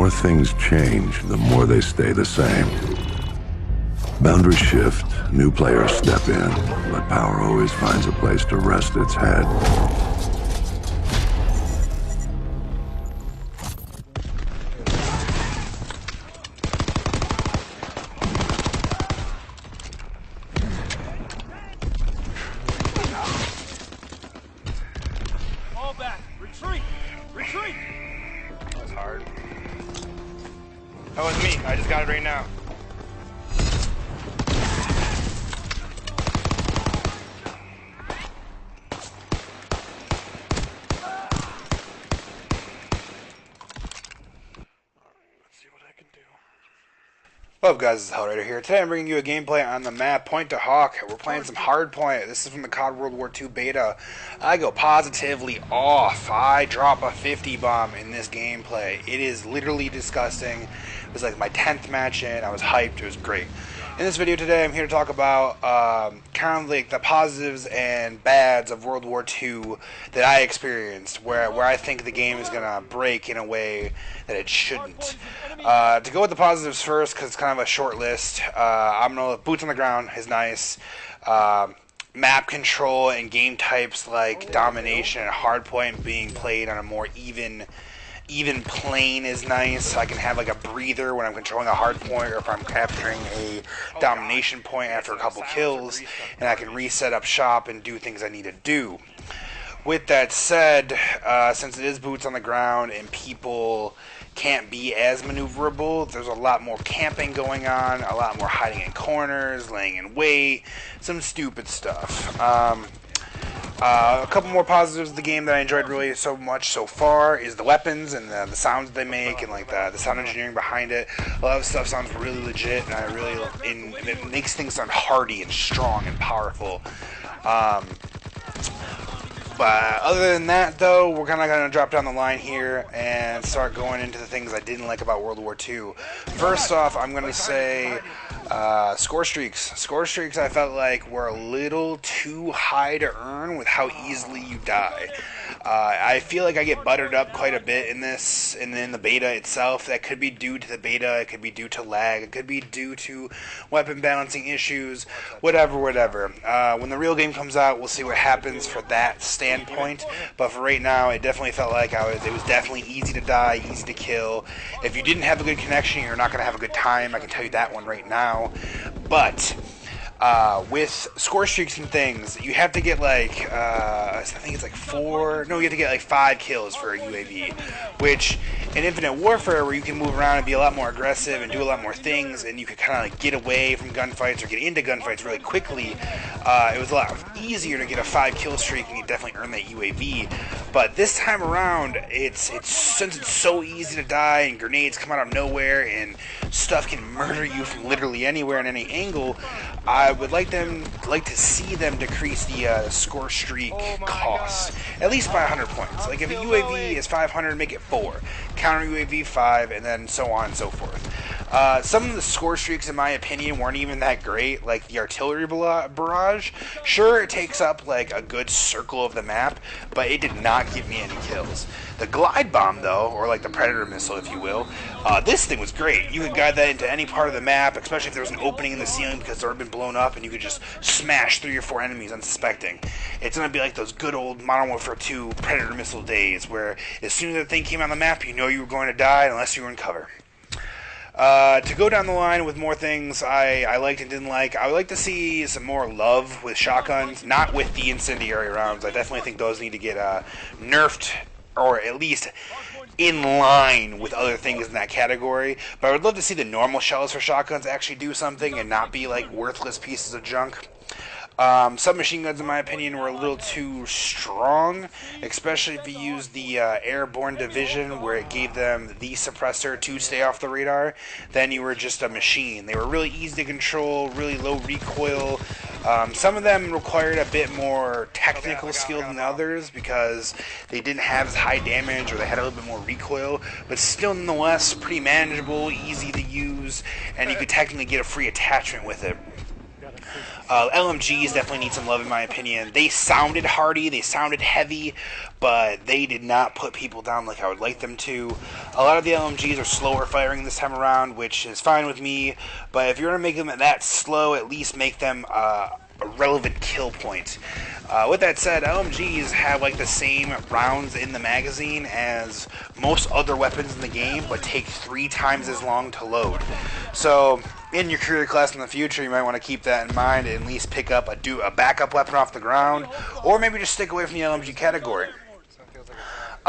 more things change, the more they stay the same. Boundaries shift, new players step in, but power always finds a place to rest its head. Fall back! Retreat! Retreat! That was hard. That was me. I just got it right now. What up, guys? It's Hellraider here. Today I'm bringing you a gameplay on the map Point to Hawk. We're playing some Hardpoint. This is from the Cod World War II beta. I go positively off. I drop a 50 bomb in this gameplay. It is literally disgusting. It was like my 10th match in. I was hyped. It was great. In this video today, I'm here to talk about kind of like the positives and bads of World War II that I experienced, where I think the game is going to break in a way that it shouldn't. To go with the positives first, because it's kind of a short list, I'm going to boots on the ground is nice. Map control and game types like domination and hardpoint being played on a more even plane is nice. I can have like a breather when I'm controlling a hard point, or if I'm capturing a domination point after a couple kills, and I can reset up shop and do things I need to do. With that said, since it is boots on the ground and people can't be as maneuverable, there's a lot more camping going on, a lot more hiding in corners, laying in wait, some stupid stuff. A couple more positives of the game that I enjoyed really so much so far is the weapons and the sounds they make, and like the sound engineering behind it. A lot of stuff sounds really legit, and it makes things sound hardy and strong and powerful. But other than that, though, we're kind of going to drop down the line here and start going into the things I didn't like about World War II. First off, I'm going to say score streaks. Score streaks I felt like were a little too high to earn with how easily you die. I feel like I get buttered up quite a bit in this, and in the beta itself. That could be due to the beta, it could be due to lag, it could be due to weapon balancing issues, whatever. When the real game comes out, we'll see what happens for that standpoint, but for right now, it definitely felt like it was definitely easy to die, easy to kill. If you didn't have a good connection, you're not going to have a good time, I can tell you that one right now. But with score streaks and things, you have to get like, I think it's like you have to get like 5 kills for a UAV, which in Infinite Warfare, where you can move around and be a lot more aggressive and do a lot more things, and you could kind of like get away from gunfights or get into gunfights really quickly, it was a lot easier to get a 5 kill streak, and you definitely earn that UAV. But this time around, since it's so easy to die, and grenades come out of nowhere, and stuff can murder you from literally anywhere and any angle, I would like to see them decrease the score streak cost, at least by 100 points. Like if a UAV is 500, make it 4. Counter UAV 5, and then so on and so forth. Some of the score streaks, in my opinion, weren't even that great. Like the artillery barrage, sure, it takes up like a good circle of the map, but it did not give me any kills. The glide bomb, though, or like the predator missile, if you will, this thing was great. You could guide that into any part of the map, especially if there was an opening in the ceiling because it's already been blown up, and you could just smash 3 or 4 enemies unsuspecting. It's going to be like those good old Modern Warfare 2 predator missile days, where as soon as the thing came on the map, you know you were going to die unless you were in cover. To go down the line with more things I liked and didn't like, I would like to see some more love with shotguns, not with the incendiary rounds. I definitely think those need to get nerfed, or at least in line with other things in that category. But I would love to see the normal shells for shotguns actually do something and not be like worthless pieces of junk. Submachine guns, in my opinion, were a little too strong, especially if you use the airborne division, where it gave them the suppressor to stay off the radar. Then you were just a machine. They were really easy to control, really low recoil. Some of them required a bit more technical skill than others because they didn't have as high damage, or they had a little bit more recoil, but still nonetheless pretty manageable, easy to use, and you could technically get a free attachment with it. LMGs definitely need some love in my opinion. They sounded hardy, they sounded heavy, but they did not put people down like I would like them to. A lot of the LMGs are slower firing this time around, which is fine with me, but if you're going to make them that slow, at least make them a relevant kill point. With that said, LMGs have like the same rounds in the magazine as most other weapons in the game, but take 3 times as long to load. So in your career class in the future, you might want to keep that in mind and at least pick up a backup weapon off the ground, or maybe just stick away from the LMG category.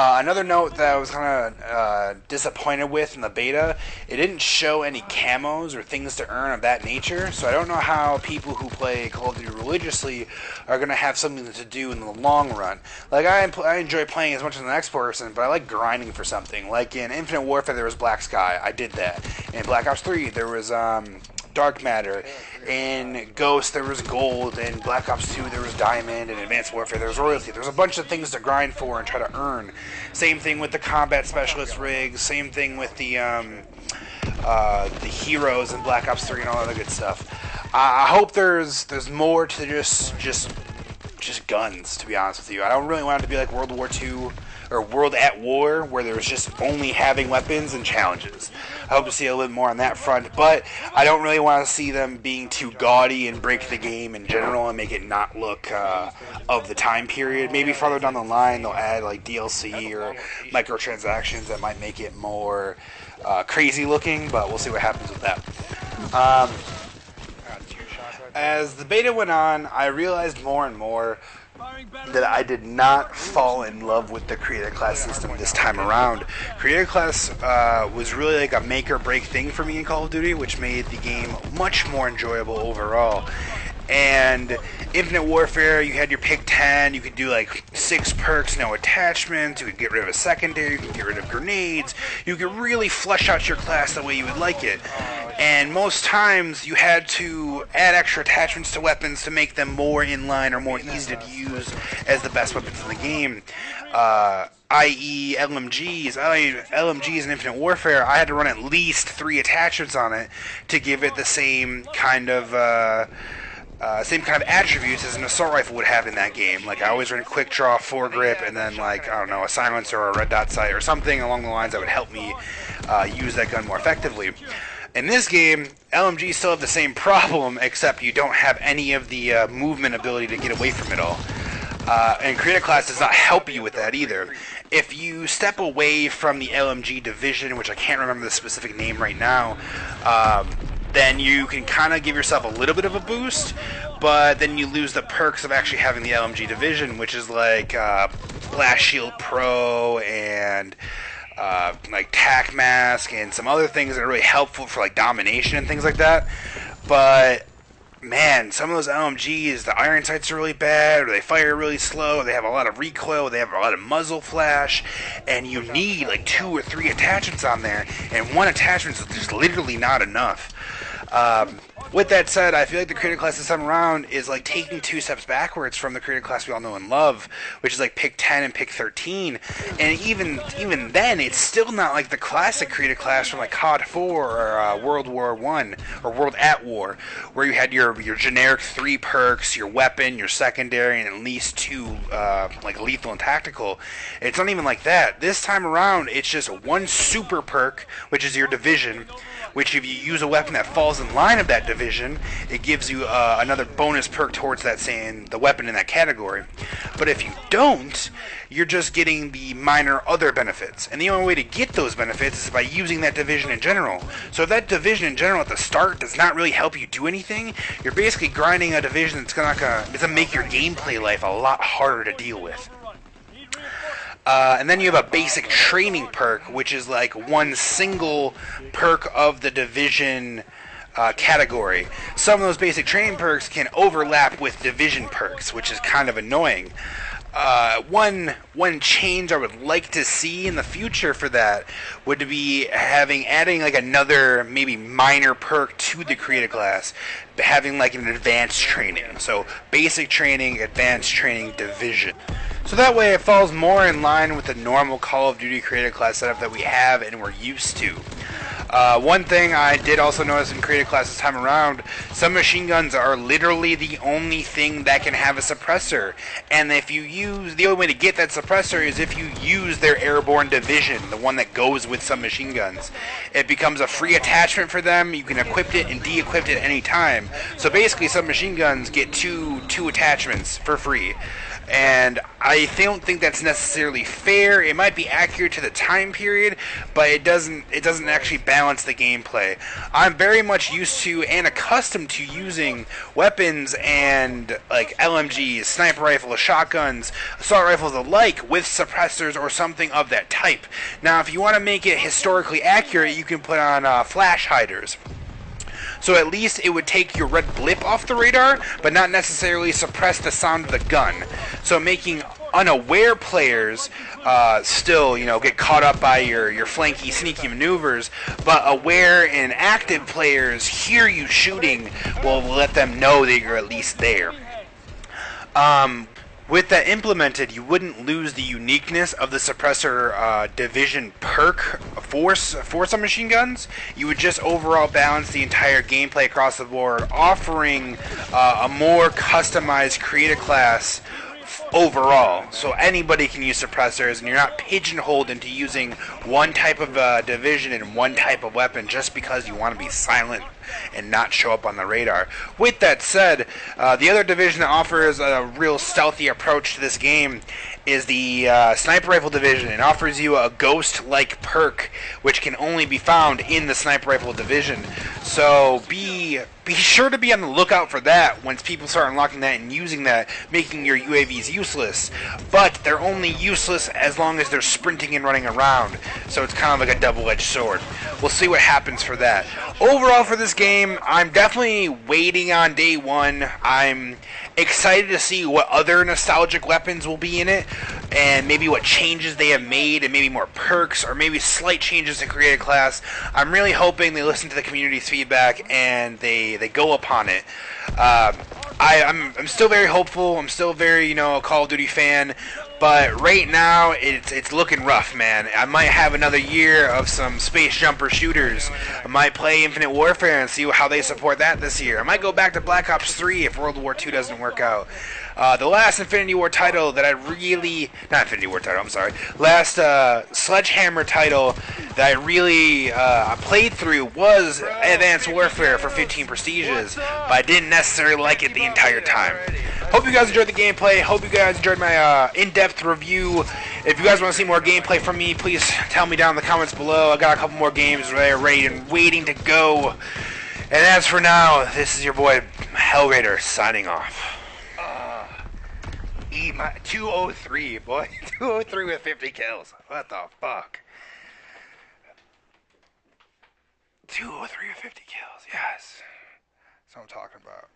Another note that I was kind of disappointed with in the beta, it didn't show any camos or things to earn of that nature, so I don't know how people who play Call of Duty religiously are going to have something to do in the long run. Like, I enjoy playing as much as the next person, but I like grinding for something. Like in Infinite Warfare, there was Black Sky. I did that. In Black Ops 3, there was Dark Matter. In Ghost, there was Gold. In Black Ops 2, there was Diamond. In Advanced Warfare, there was Royalty. There was a bunch of things to grind for and try to earn. Same thing with the Combat Specialist rigs. Same thing with the heroes in Black Ops 3 and all that other good stuff. I hope there's more to just guns, to be honest with you. I don't really want it to be like World War II or World at War, where there's just only having weapons and challenges. I hope to see a little more on that front, but I don't really want to see them being too gaudy and break the game in general and make it not look of the time period. Maybe farther down the line they'll add like DLC or microtransactions that might make it more crazy looking, but we'll see what happens with that. As the beta went on, I realized more and more that I did not fall in love with the creator class system this time around. Creator class was really like a make or break thing for me in Call of Duty, which made the game much more enjoyable overall. And Infinite Warfare, you had your pick 10, you could do like 6 perks, no attachments, you could get rid of a secondary, you could get rid of grenades, you could really flesh out your class the way you would like it. And most times you had to add extra attachments to weapons to make them more in line or more easy to use as the best weapons in the game. I.e. LMGs. LMGs in Infinite Warfare, I had to run at least 3 attachments on it to give it the same kind of attributes as an assault rifle would have in that game. Like, I always run a quick draw, foregrip, and then, like, I don't know, a silencer or a red dot sight or something along the lines that would help me use that gun more effectively. In this game, LMGs still have the same problem, except you don't have any of the movement ability to get away from it all. And Creator Class does not help you with that either. If you step away from the LMG division, which I can't remember the specific name right now, then you can kind of give yourself a little bit of a boost, but then you lose the perks of actually having the LMG division, which is like Blast Shield Pro and like Tac Mask and some other things that are really helpful for like domination and things like that. But man, some of those LMGs, the iron sights are really bad, or they fire really slow, or they have a lot of recoil, or they have a lot of muzzle flash, and you need like 2 or 3 attachments on there, and 1 attachment is just literally not enough. With that said, I feel like the creator class this time around is like taking 2 steps backwards from the creator class we all know and love, which is like pick 10 and pick 13. And even then, it's still not like the classic creator class from like Cod 4 or World War 1 or World at War, where you had your generic 3 perks, your weapon, your secondary, and at least 2 like lethal and tactical. It's not even like that. This time around, it's just 1 super perk, which is your division, which if you use a weapon that falls in line of that division, it gives you another bonus perk towards that the weapon in that category. But if you don't, you're just getting the minor other benefits. And the only way to get those benefits is by using that division in general. So if that division in general at the start does not really help you do anything, you're basically grinding a division that's gonna make your gameplay life a lot harder to deal with. And then you have a basic training perk, which is like 1 single perk of the division category. Some of those basic training perks can overlap with division perks, which is kind of annoying. One change I would like to see in the future for that would be adding like another maybe minor perk to the creator class, having like an advanced training. So basic training, advanced training, division. So that way it falls more in line with the normal Call of Duty creator class setup that we have and we're used to. One thing I did also notice in creative class this time around, submachine guns are literally the only thing that can have a suppressor. And if you use, the only way to get that suppressor is if you use their airborne division, the one that goes with submachine guns. It becomes a free attachment for them. You can equip it and de-equip it at any time. So basically submachine guns get two attachments for free. And I don't think that's necessarily fair. It might be accurate to the time period, but it doesn't actually balance the gameplay. I'm very much used to and accustomed to using weapons and like LMGs, sniper rifles, shotguns, assault rifles alike with suppressors or something of that type. Now, if you want to make it historically accurate, you can put on flash hiders. So at least it would take your red blip off the radar, but not necessarily suppress the sound of the gun. So making unaware players still, get caught up by your flanky, sneaky maneuvers, but aware and active players hear you shooting will let them know that you're at least there. With that implemented, you wouldn't lose the uniqueness of the suppressor division perk for submachine guns. You would just overall balance the entire gameplay across the board, offering a more customized creative class overall. So anybody can use suppressors, and you're not pigeonholed into using one type of division and one type of weapon just because you want to be silent and not show up on the radar. With that said, the other division that offers a real stealthy approach to this game is the sniper rifle division. It offers you a ghost-like perk, which can only be found in the sniper rifle division. So be sure to be on the lookout for that once people start unlocking that and using that, making your UAVs useless. But they're only useless as long as they're sprinting and running around. So it's kind of like a double-edged sword. We'll see what happens for that. Overall for this game, I'm definitely waiting on day one. I'm excited to see what other nostalgic weapons will be in it, and maybe what changes they have made, and maybe more perks, or maybe slight changes to creative class. I'm really hoping they listen to the community's feedback and they go upon it. I'm still very hopeful. I'm still very, a Call of Duty fan. But right now, it's looking rough, man. I might have another year of some space jumper shooters. I might play Infinite Warfare and see how they support that this year. I might go back to Black Ops 3 if World War II doesn't work out. The last Infinity War title that I really... Not Infinity War title, I'm sorry. Last Sledgehammer title that I really played through was Advanced Warfare for 15 Prestiges, but I didn't necessarily like it the entire time. Hope you guys enjoyed the gameplay. Hope you guys enjoyed my in-depth review. If you guys want to see more gameplay from me, please tell me down in the comments below. I got a couple more games ready and waiting to go. And as for now, this is your boy Hellraider signing off. Eat my 203, boy. 203 with 50 kills. What the fuck? 203 with 50 kills. Yes. That's what I'm talking about.